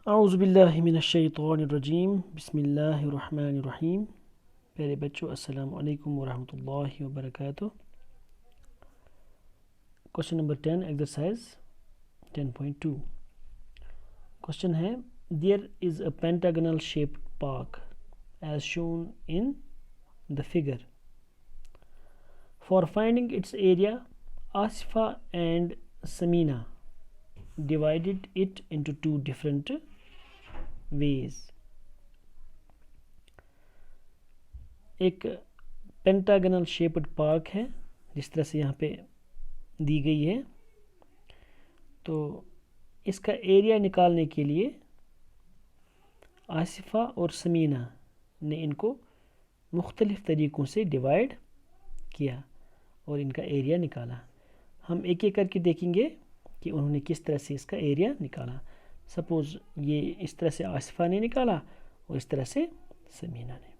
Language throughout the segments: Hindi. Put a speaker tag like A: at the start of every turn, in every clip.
A: औज़ुबिल्लाहिमिनश्शैतानिर्रजीम बिस्मिल्लाहिर्रहमानिर्रहीम। प्यारे बच्चों, अस्सलामु अलैकुम वरहमतुल्लाहि वबरकातुह। Question number 10, exercise 10.2। क्वेश्चन है, there is a pentagonal shaped park as shown in the figure. For finding its area, Asifa and Samina divided it into two different ways। एक पेंटागनल शेप्ड पार्क है जिस तरह से यहाँ पे दी गई है, तो इसका एरिया निकालने के लिए आसिफा और समीना ने इनको मुख्तलिफ तरीक़ों से डिवाइड किया और इनका एरिया निकाला। हम एक एक करके देखेंगे कि उन्होंने किस तरह से इसका एरिया निकाला। सपोज़ ये इस तरह से आसिफा ने निकाला और इस तरह से समीना ने।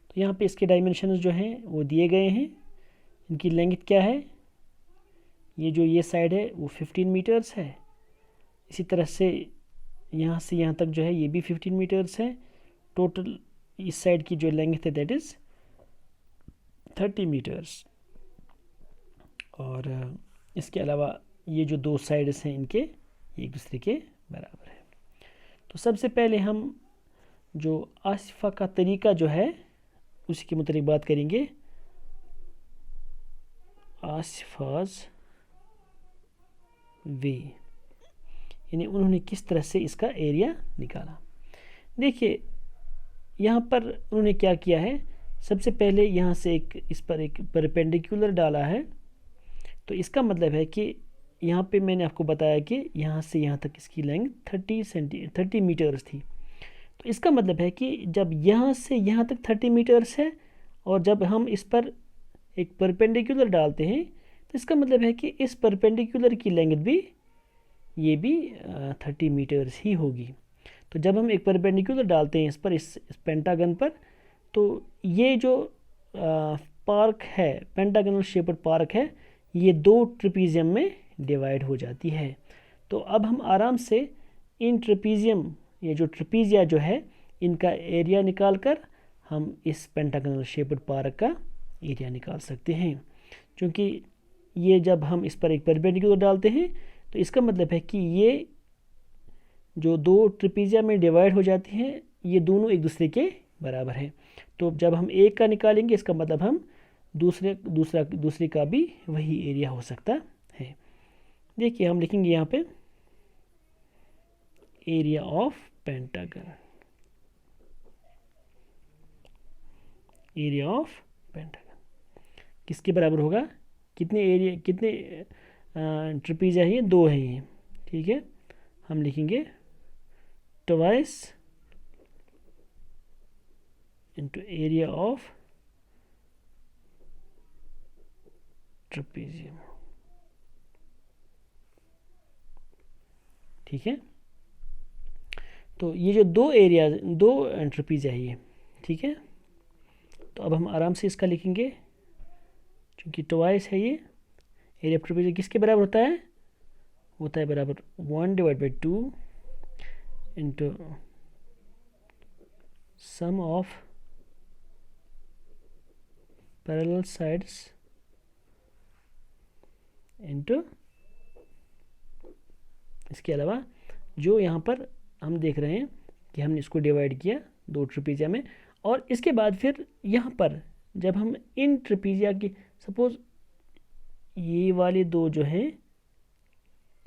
A: तो यहाँ पे इसके डायमेंशंस जो हैं वो दिए गए हैं। इनकी लेंथ क्या है, ये साइड है वो 15 मीटर्स है। इसी तरह से यहाँ तक जो है ये भी 15 मीटर्स है। टोटल इस साइड की जो लेंथ है दैट इज़ 30 मीटर्स। और इसके अलावा ये जो दो साइड्स हैं इनके एक दूसरे के बराबर है। तो सबसे पहले हम जो आसिफा का तरीका जो है उसी के मुताबिक बात करेंगे। आसिफाज वे, यानी उन्होंने किस तरह से इसका एरिया निकाला। देखिए यहाँ पर उन्होंने क्या किया है, सबसे पहले यहाँ से इस पर एक परपेंडिकुलर डाला है। तो इसका मतलब है कि यहाँ पे मैंने आपको बताया कि यहाँ से यहाँ तक इसकी लेंथ 30 मीटर्स थी। तो इसका मतलब है कि जब यहाँ से यहाँ तक 30 मीटर्स है और जब हम इस पर एक परपेंडिकुलर डालते हैं तो इसका मतलब है कि इस परपेंडिकुलर की लेंथ भी ये भी 30 मीटर्स ही होगी। तो जब हम एक परपेंडिकुलर डालते हैं इस पर इस पेंटागन पर, तो ये जो पार्क है, पेंटागनल शेप्ड पार्क है, ये दो ट्रेपीजियम में डिवाइड हो जाती है। तो अब हम आराम से इन ट्रेपीजियम, ये जो ट्रेपीजिया जो है, इनका एरिया निकाल कर हम इस पेंटागनल शेप्ड पार्क का एरिया निकाल सकते हैं। क्योंकि ये जब हम इस पर एक परपेंडिकुलर डालते हैं तो इसका मतलब है कि ये जो दो ट्रेपीजिया में डिवाइड हो जाती हैं ये दोनों एक दूसरे के बराबर हैं। तो जब हम एक का निकालेंगे इसका मतलब हम दूसरे का भी वही एरिया हो सकता है। देखिए हम लिखेंगे यहाँ पे area of pentagon, area of pentagon किसके बराबर होगा, कितने ट्रेपीजिया है, दो है ये, ठीक है। हम लिखेंगे twice into area of trapezium, ठीक है। तो ये जो दो ट्रेपीजिया है ये, ठीक है। तो अब हम आराम से इसका लिखेंगे, क्योंकि ट्वाइस है ये, एरिया ऑफ ट्रेपीजियम किसके बराबर होता है बराबर 1/2 into sum of parallel sides into, इसके अलावा जो यहाँ पर हम देख रहे हैं कि हमने इसको डिवाइड किया दो ट्रेपीजिया में, और इसके बाद फिर यहाँ पर जब हम इन ट्रेपीजिया की, सपोज ये वाले दो जो हैं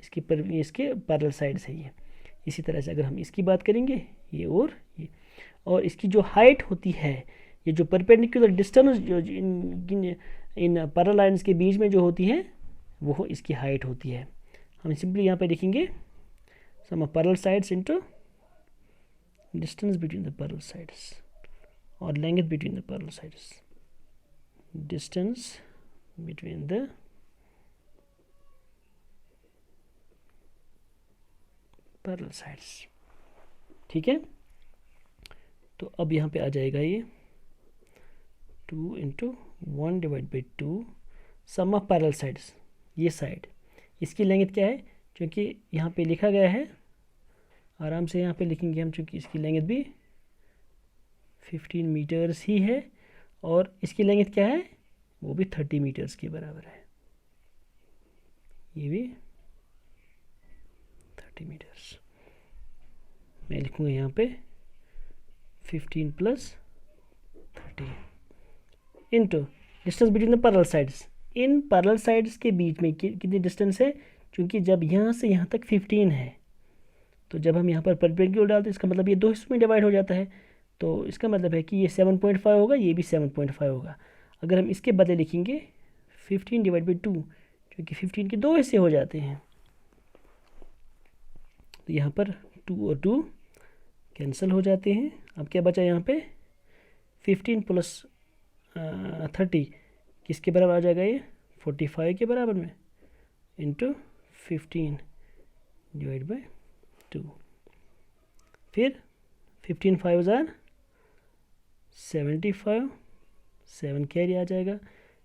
A: इसके पैरेलल साइड्स है ये, इसी तरह से अगर हम इसकी बात करेंगे ये और इसकी जो हाइट होती है, ये जो परपेंडिकुलर डिस्टेंस जो इन पैरेलल लाइंस के बीच में जो होती है वो इसकी हाइट होती है। हम सिंपली यहाँ पे लिखेंगे sum of parallel sides into distance between the parallel sides और length between the parallel sides, distance between the parallel sides, ठीक है। तो अब यहाँ पे आ जाएगा ये 2 into 1/2 sum of parallel sides, ये साइड, इसकी लेंथ क्या है, क्योंकि यहाँ पे लिखा गया है आराम से यहाँ पे लिखेंगे हम, चूँकि इसकी लेंथ भी 15 मीटर्स ही है और इसकी लेंथ क्या है, वो भी 30 मीटर्स के बराबर है, ये भी 30 मीटर्स। मैं लिखूँगा यहाँ पे 15 plus 30 into distance between the parallel sides. In parallel sides के बीच में कितनी डिस्टेंस है, क्योंकि जब यहाँ से यहाँ तक 15 है तो जब हम यहाँ पर परपेंडिकुलर डालते हैं इसका मतलब ये दो हिस्सों में डिवाइड हो जाता है, तो इसका मतलब है कि ये 7.5 होगा, ये भी 7.5 होगा। अगर हम इसके बदले लिखेंगे 15 डिवाइड बाई 2, क्योंकि 15 के दो हिस्से हो जाते हैं, तो यहाँ पर 2 और 2 कैंसिल हो जाते हैं। अब क्या बचा यहाँ पे, 15 प्लस 30 किसके बराबर आ जाएगा, ये 45 के बराबर में, इंटू 15 डिवाइड बाई 2। फिर 15 5 जार 75, 7 कैरी आ जाएगा।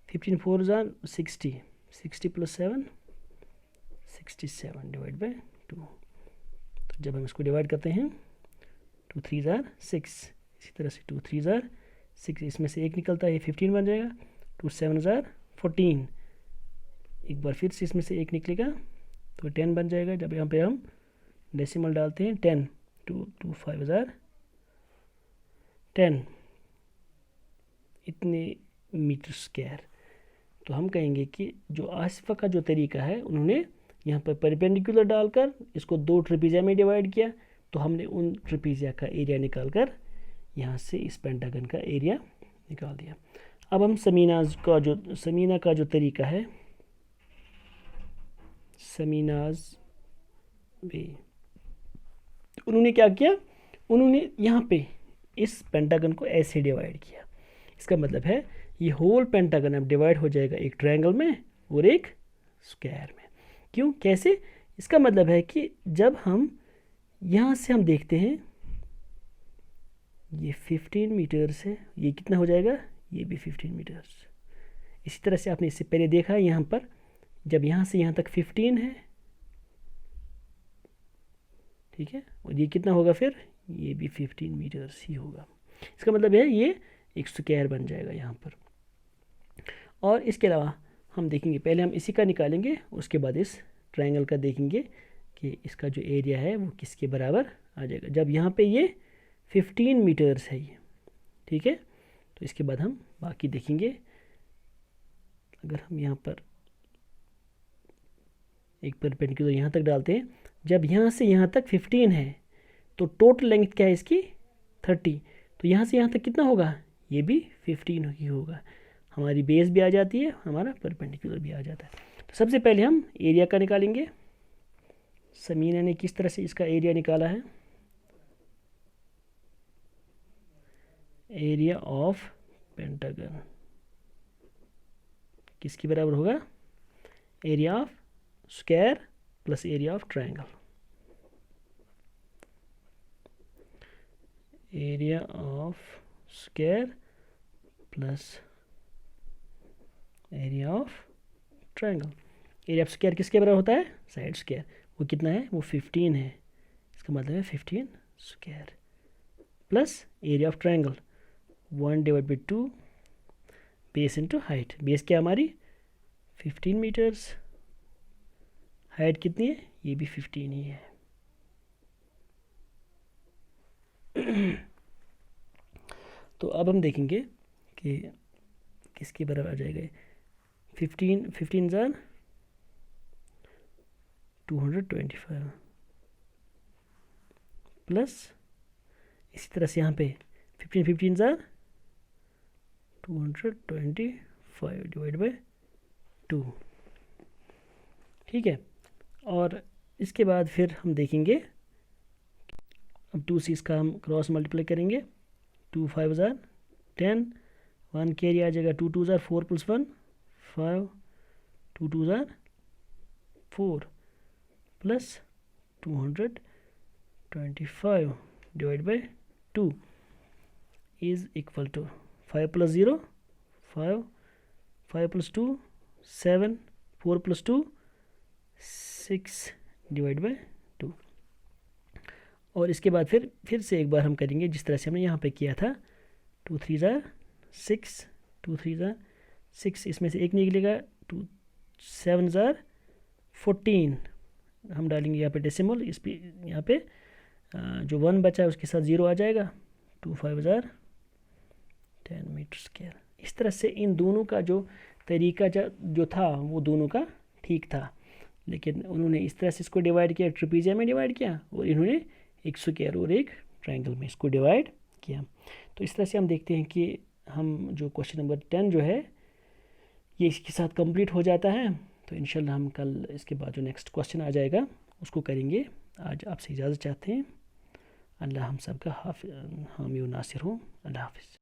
A: 15 4 जार 60, 60 प्लस 7 67 डिवाइड बाई 2। तो जब हम इसको डिवाइड करते हैं 2 3 जार 6, इसी तरह से 2 3 जार 6, इसमें से एक निकलता है, ये 15 बन जाएगा। 2 7 जार 14, एक बार फिर से इसमें से एक निकलेगा तो 10 बन जाएगा। जब यहाँ पे हम डेसिमल डालते हैं 10, 2 5 जार 10, इतने मीटर स्क्वायर। तो हम कहेंगे कि जो आसिफा का जो तरीका है, उन्होंने यहाँ पर परपेंडिकुलर डालकर इसको दो ट्रिपीजिया में डिवाइड किया, तो हमने उन ट्रिपीजिया का एरिया निकाल कर यहाँ से इस पेंटागन का एरिया निकाल दिया। अब हम समीना का जो तरीका है, समीनाज वे, उन्होंने क्या किया, उन्होंने यहाँ पे इस पेंटागन को ऐसे डिवाइड किया। इसका मतलब है ये होल पेंटागन अब डिवाइड हो जाएगा एक ट्रायंगल में और एक स्क्वायर में। क्यों, कैसे, इसका मतलब है कि जब हम यहाँ से हम देखते हैं ये 15 मीटर्स है, ये कितना हो जाएगा, ये भी 15 मीटर्स। इसी तरह से आपने इससे पहले देखा है यहाँ पर, जब यहाँ से यहाँ तक 15 है, ठीक है, और ये कितना होगा फिर, ये भी 15 मीटर्स ही होगा। इसका मतलब है ये एक स्क्वायर बन जाएगा यहाँ पर। और इसके अलावा हम देखेंगे, पहले हम इसी का निकालेंगे, उसके बाद इस ट्रायंगल का देखेंगे कि इसका जो एरिया है वो किसके बराबर आ जाएगा। जब यहाँ पे ये 15 मीटर्स है ये, ठीक है, तो इसके बाद हम बाकी देखेंगे। अगर हम यहाँ पर एक परपेंडिकुलर यहाँ तक डालते हैं, जब यहाँ से यहाँ तक 15 है तो टोटल लेंथ क्या है इसकी 30, तो यहाँ से यहाँ तक कितना होगा, ये भी 15 ही होगा। हमारी बेस भी आ जाती है, हमारा परपेंडिकुलर भी आ जाता है। तो सबसे पहले हम एरिया का निकालेंगे। समीना ने किस तरह से इसका एरिया निकाला है, एरिया ऑफ पेंटागन किसके बराबर होगा, area of square plus area of triangle. Area of square plus area of triangle. Area of square किसके बराबर होता है, साइड स्क्वायर, वो कितना है, वो 15 है, इसका मतलब है 15 square, plus area of triangle 1 divide by 2 base into height. Base क्या हमारी 15 मीटर्स, हाइट कितनी है, ये भी 15 ही है। तो अब हम देखेंगे कि किसके बराबर आ जाएगा। 15 जार 225 प्लस इसी तरह से यहाँ पे 15 जार 225 डिवाइड बाई 2, ठीक है। और इसके बाद फिर हम देखेंगे, अब 2 से इसका हम क्रॉस मल्टीप्लाई करेंगे। 2 5 जार 10, 1 कैरी आ जाएगा, 2 2 जार 4 प्लस 1 5, 2 2 जार 4 plus 225 divide by 2 is equal to 5 प्लस 0 5, 5 प्लस 2 7, 4 प्लस 2 6 डिवाइड बाई 2। और इसके बाद फिर से एक बार हम करेंगे जिस तरह से हमने यहाँ पे किया था। 2 3 ज़ार 6, 2 3 ज़ार 6, इसमें से एक निकलेगा 2 7 ज़ार 14, हम डालेंगे यहाँ पे डेसिमल, इस पे यहाँ पे जो 1 बचा है उसके साथ 0 आ जाएगा। 2 5 ज़ार 10 मीटर स्क्वायर। इस तरह से इन दोनों का जो तरीका जो था वो दोनों का ठीक था, लेकिन उन्होंने इस तरह से इसको डिवाइड किया, ट्रिपीजियम में डिवाइड किया, और इन्होंने एक स्क्वायर और एक ट्रायंगल में इसको डिवाइड किया। तो इस तरह से हम देखते हैं कि हम जो क्वेश्चन नंबर 10 जो है ये इसके साथ कंप्लीट हो जाता है। तो इंशाल्लाह हम कल इसके बाद जो नेक्स्ट क्वेश्चन आ जाएगा उसको करेंगे। आज आपसे इजाज़त चाहते हैं। अल्लाह हम सब का हामी व नासिर हो। अल्लाह हाफिज़।